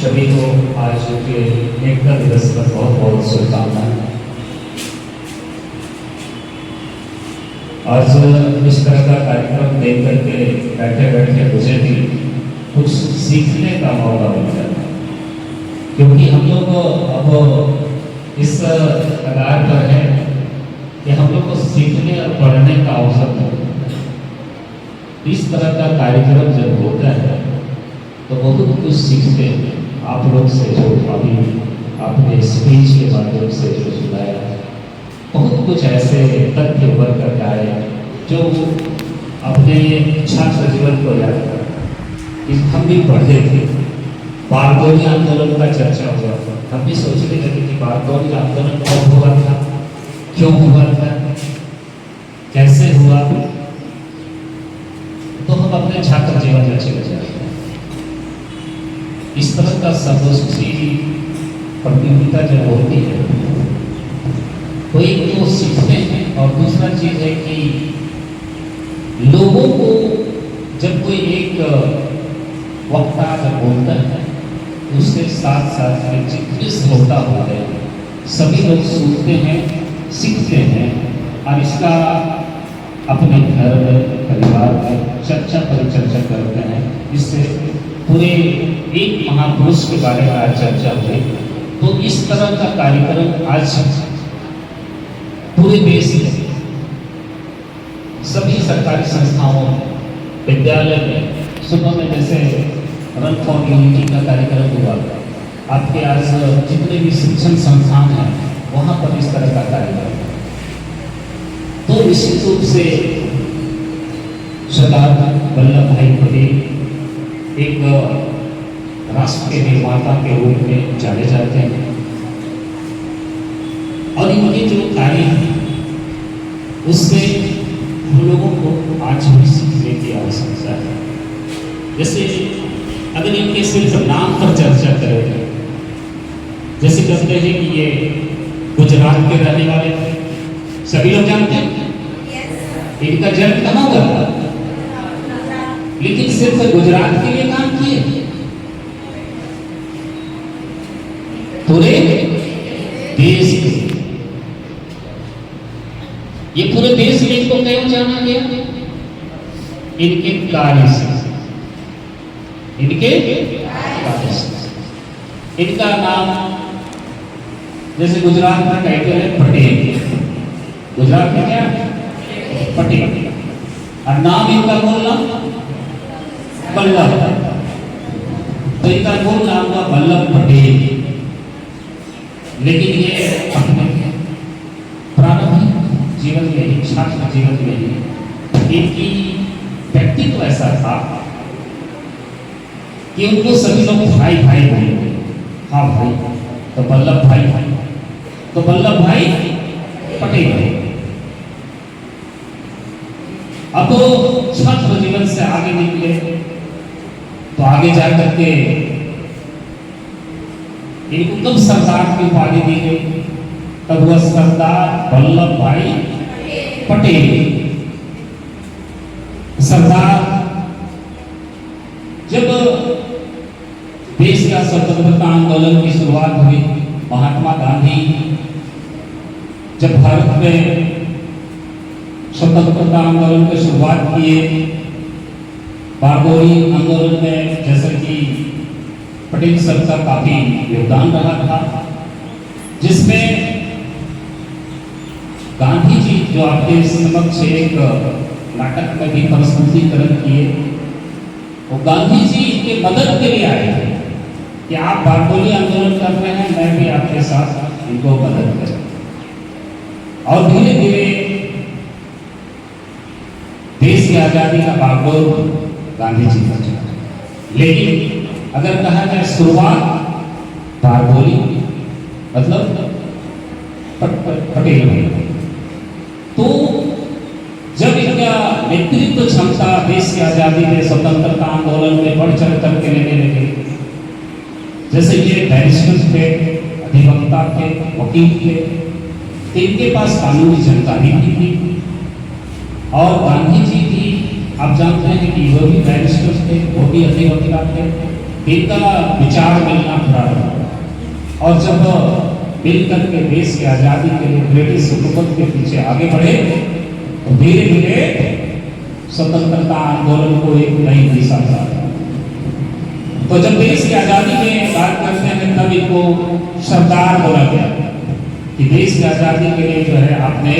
सभी को आज के एकता दिवस पर बहुत बहुत शुभकामनाएं। आज इस तरह का कार्यक्रम देख करके बैठे बैठे मुझे भी कुछ सीखने का मौका मिला, क्योंकि हम लोग अब इस कगार पर है कि हम लोग को सीखने और पढ़ने का अवसर मिलता है। इस तरह का कार्यक्रम जब होता है तो बहुत कुछ सीखते हैं। आप लोग से जो अभी आपने स्पीच के माध्यम से जो सुनाया, बहुत कुछ ऐसे तथ्य उभर कर आए जो अपने छात्र जीवन को याद कर हम भी पढ़े थे। बारदौरी आंदोलन का चर्चा हुआ, हम भी सोचने लगे कि बारदौरी आंदोलन कब हुआ था, क्यों हुआ था, कैसे हुआ, तो हम अपने छात्र जीवन में चले जाते हैं। इस तरह का संगोष्ठी प्रतियोगिता जब होती है तो एक तो सीखते हैं, और दूसरा चीज है कि लोगों को जब कोई एक वक्ता जब बोलता है उसके साथ साथ में जितने श्रोता होते हैं सभी लोग सुनते हैं, सीखते हैं, और इसका अपने घर में परिवार में चर्चा परिचर्चा करते हैं। इससे पूरे एक महापुरुष के बारे में आज चर्चा हुई। तो इस तरह का कार्यक्रम आज पूरे देश में सभी सरकारी संस्थाओं में, विद्यालय में, सुबह में जैसे रन फॉर यूनिटी का कार्यक्रम हुआ, आपके आज जितने भी शिक्षण संस्थान हैं वहाँ पर इस तरह का कार्यक्रम। तो निश्चित रूप से सरदार वल्लभ भाई पटेल एक राष्ट्र के निर्माता के रूप में जाने जाते हैं, और इनके जो कार्य हैं उससे हम लोगों को आज भी सीखने की आवश्यकता है। जैसे अगर इनके सिर्फ नाम पर चर्चा करें, जैसे कहते हैं कि ये गुजरात के रहने वाले थे, सभी लोग जानते हैं इनका जन्म कहाँ हुआ था, लेकिन सिर्फ गुजरात के लिए काम किए, पूरे देश के, ये पूरे देश में इनको क्यों जाना गया? इनके कार्य से, इनके कार्य से। इनका नाम जैसे गुजरात में टाइटल है पटेल, गुजरात में क्या पटेल, और नाम इनका मूल नाम वल्लभ, तो इनका मूल नाम था वल्लभ पटेल। लेकिन ये प्रारंभिक जीवन में ही, छात्र जीवन में ही इनकी व्यक्तित्व ऐसा था कि उनको सभी लोग भाई भाई बोलते, हाँ भाई, तो वल्लभ भाई, तो वल्लभ भाई पटेल। अब तो छात्र जीवन से आगे निकले, तो आगे जाकर के इनको कब सरदार की उपाधि दी गई, तब वह सरदार वल्लभ भाई पटेल। सरदार जब देश का स्वतंत्रता आंदोलन की शुरुआत हुई, महात्मा गांधी जब भारत में स्वतंत्रता आंदोलन की शुरुआत किए, बारदौरी आंदोलन में जैसे कि पटेल सर का काफी योगदान रहा था, जिसमें गांधी जी जो आपके समक्ष एक नाटक में भी प्रस्तुतिकरण किए, वो गांधी जी के मदद के लिए आए थे कि आप बारदौरी आंदोलन कर रहे हैं, मैं भी आपके साथ इनको मदद करूं। और धीरे धीरे देश की आजादी का बागडोर गांधी जी का चला। लेकिन अगर कहा जाए शुरुआत बारदौरी मतलब पटेल भाई, तो जब इनका नेतृत्व क्षमता देश की आजादी में, स्वतंत्रता आंदोलन में बढ़ चढ़ करके लेने लगे, जैसे ये बैरिस्टर थे, अधिवक्ता थे, वकील थे, तो इनके पास कानूनी जानकारी भी थी, और गांधी जी भी आप जानते हैं कि वो भी बैरिस्टर थे, वो भी अधिवक्ता थे, इनका विचार मिलना प्रारंभ हुआ। और जब मिलकर के देश की आज़ादी के लिए ब्रिटिश हुकूमत के पीछे आगे बढ़े तो धीरे धीरे स्वतंत्रता आंदोलन को एक नई दिशा मिली। तो जब देश की आज़ादी की बात करते हैं तब इनको सरदार बोला गया कि देश की आज़ादी के लिए जो है आपने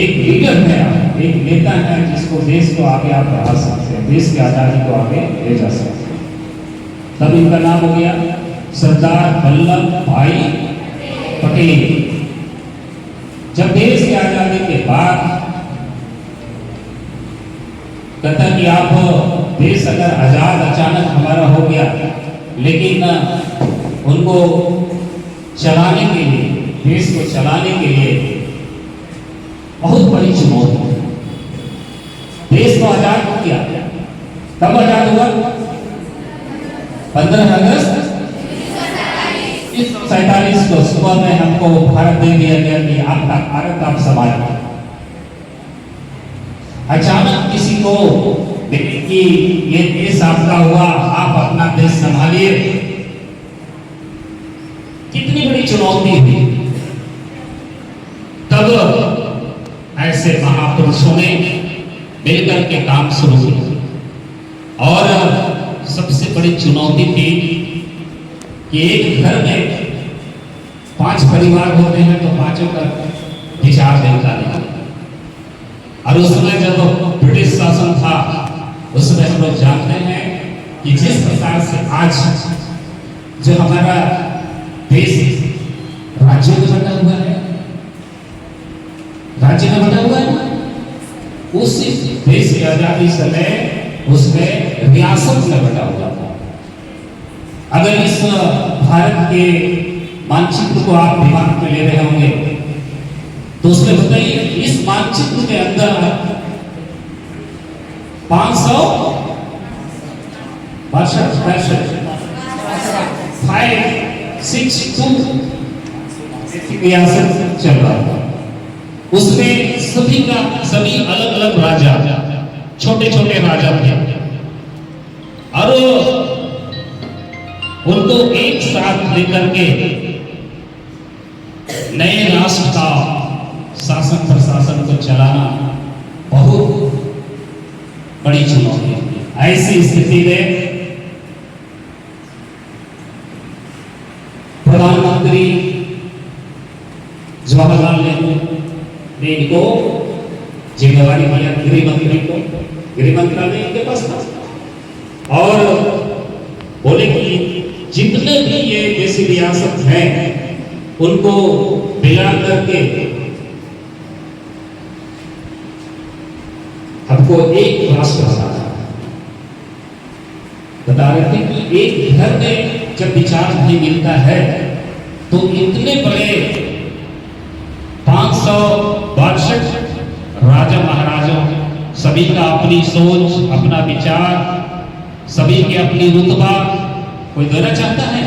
एक लीडर है, एक नेता है जिसको देश को आगे आप बढ़ा सकते हैं, देश की आज़ादी को आगे ले जा सकते हैं। तब इनका नाम हो गया सरदार वल्लभ भाई पटेल। जब देश की आज़ादी के बाद कहता कि आप देश अगर आज़ाद अचानक हमारा हो गया, लेकिन उनको चलाने के लिए, देश को चलाने के लिए बहुत बड़ी चुनौती। देश को आज़ाद हो गया, कब आज़ाद हुआ? 15 अगस्त 1947 को सुबह में हमको भारत दे दिया गया कि आपका भारत आप संभालिए। अचानक किसी को कि ये देश आपका हुआ, आप अपना देश संभालिए, कितनी बड़ी चुनौती थी। तब ऐसे महापुरुषों ने मिलकर के काम शुरू किया। और सबसे बड़ी चुनौती थी कि एक घर में 5 परिवार होते हैं तो पांचों का विचार मिलता नहीं। और उस समय जब ब्रिटिश शासन था, उसमें हम लोग जानते हैं कि जिस प्रकार से आज जो हमारा देश राज्यों में बटा हुआ है, राज्य में बटा हुआ है, उस देश की आजादी समय उसमें रियासत में बटा हुआ था। अगर इस भारत के मानचित्र को आप दिमाग में ले रहे होंगे तो उसमें बताइए इस मानचित्र के अंदर 562 रियासत चल रहा था। उसमें सभी अलग अलग राजा, छोटे छोटे राजा थे और उनको एक साथ लेकर के नए राष्ट्र का शासन प्रशासन को चलाना बहुत बड़ी चुनौती है। ऐसी स्थिति में प्रधानमंत्री जवाहरलाल नेहरू ने इनको जिम्मेवारी दिया, गृह मंत्रालय इनके पास था और बोले कि जितने भी ये देशी रियासत है उनको मिला करके हमको एक राष्ट्र बनाना। बता रहे थे कि एक घर में जब विचार नहीं मिलता है तो इतने बड़े 562 राजा महाराजा, सभी का अपनी सोच, अपना विचार, सभी की अपनी रुतबा कोई देना चाहता है।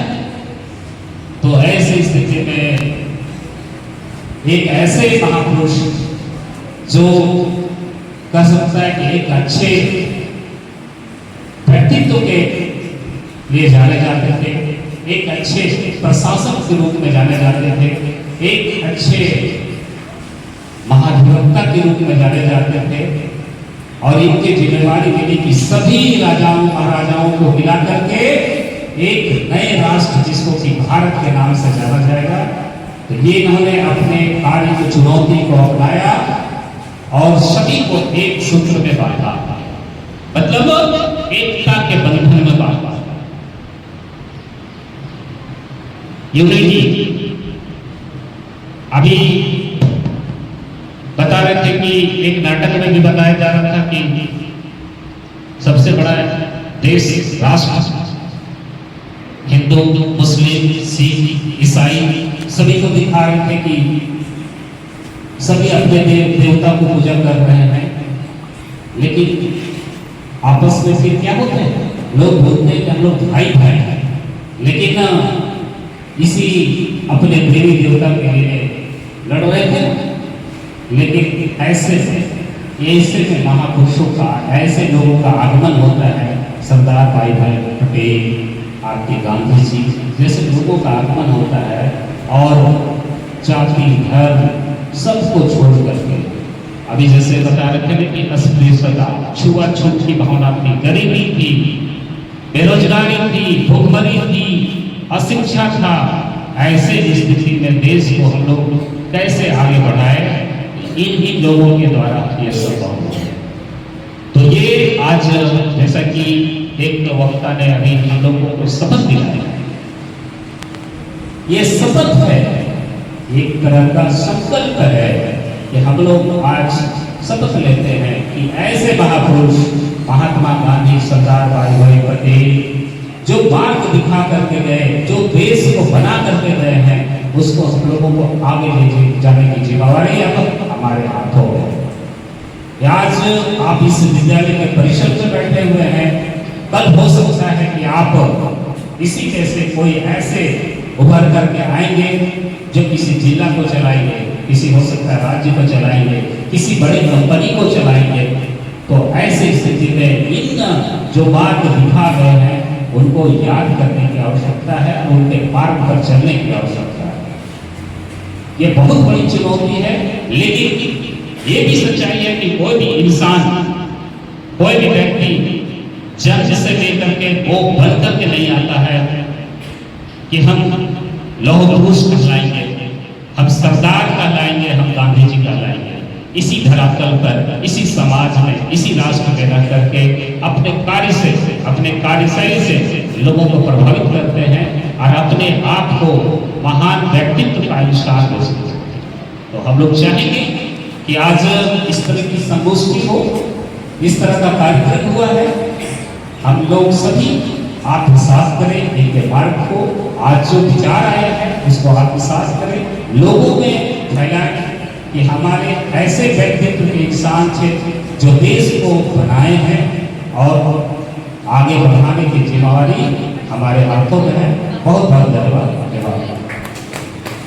तो ऐसी स्थिति में एक ऐसे महापुरुष जो कह सकता है कि एक अच्छे व्यक्तित्व के लिए जाने जाते थे, एक अच्छे प्रशासक के रूप में जाने जाते थे, एक अच्छे महाधिवक्ता के रूप में जाने जाते थे और इनकी जिम्मेवारी मिली कि सभी राजाओं महाराजाओं को मिला करके एक नए राष्ट्र जिसको कि भारत के नाम से जाना जाएगा। तो ये इन्होंने अपने कार्य की चुनौती को अपनाया और सभी को एक सूत्र में बांधा, मतलब एकता के बंधन में बांधा। यूनिटी अभी बता रहे थे कि एक नाटक में भी बताया जा रहा था कि सबसे बड़ा देश राष्ट्र हिंदू, मुस्लिम, सिख, ईसाई सभी को दिखा रहे थे कि सभी अपने देवता को पूजा कर रहे हैं, लेकिन आपस में फिर क्या होते हैं, लोग बोलते हैं कि हम लोग भाई भाई हैं, लेकिन इसी अपने देवी देवता के लिए लड़ रहे थे। लेकिन ऐसे में महापुरुषों का, ऐसे लोगों का आगमन होता है सरदार भाई भाई पटेल, आपके गांधी जी जैसे लोगों का आगमन होता है और जाति धर्म सबको छोड़ करके, अभी जैसे बता रहे थे कि अस्पृश्यता, छुआछूत की भावना थी, गरीबी थी, बेरोजगारी थी, भूखमरी थी, अशिक्षा था, ऐसे स्थिति में देश को हम लोग कैसे आगे बढ़ाए, इन्हीं लोगों के द्वारा ये संभव हुआ। तो ये आज जैसा कि एक वक्ता ने अभी हम लोगों को शपथ दिलाया, ये शपथ है, एक तरह का संकल्प है कि हम लोग आज शपथ लेते हैं कि ऐसे महापुरुष महात्मा गांधी, सरदार भाई भाई पटेल जो मार्ग दिखा करके गए, जो देश को बना करके गए हैं, उसको हम लोगों को आगे ले जाने की जिम्मेवारी अब हमारे हाथों में। आज आप इस विद्यालय के परिसर में बैठे हुए हैं, कल हो सकता है कि आप इसी जैसे कोई ऐसे उभर करके आएंगे जो किसी जिला को चलाएंगे, किसी हो सकता है राज्य को चलाएंगे, किसी बड़ी कंपनी को चलाएंगे। तो ऐसी स्थिति में इन जो मार्ग दिखा गए हैं उनको याद करने की आवश्यकता है और उनके मार्ग पर चलने की आवश्यकता है। ये बहुत बड़ी चुनौती है, लेकिन ये भी सच्चाई है कि कोई भी इंसान, कोई भी व्यक्ति जन्म से लेकर के वो बन करके नहीं आता है कि हम लौह पुरुष कहलाएंगे, हम सरदार कहलाएंगे, हम गांधी जी कहलाएंगे। इसी धरातल पर, इसी समाज में, इसी राष्ट्र में रह करके अपने कार्य से, अपने कार्यशैली से लोगों को प्रभावित करते हैं और अपने आप को महान व्यक्तित्व का आविष्कार हो सकते हैं। तो हम लोग चाहेंगे कि आज इस तरह की संगोष्ठी हो, इस तरह का कार्यक्रम हुआ है, हम लोग सभी आत्मसात करें इनके मार्ग को, आज जो विचार आया है उसको आत्मसात करें, लोगों में फैलाएं कि हमारे ऐसे व्यक्तित्व के इंसान थे जो देश को बनाए हैं और आगे बढ़ाने की जिम्मेवारी हमारे हाथों में है। बहुत बहुत धन्यवाद।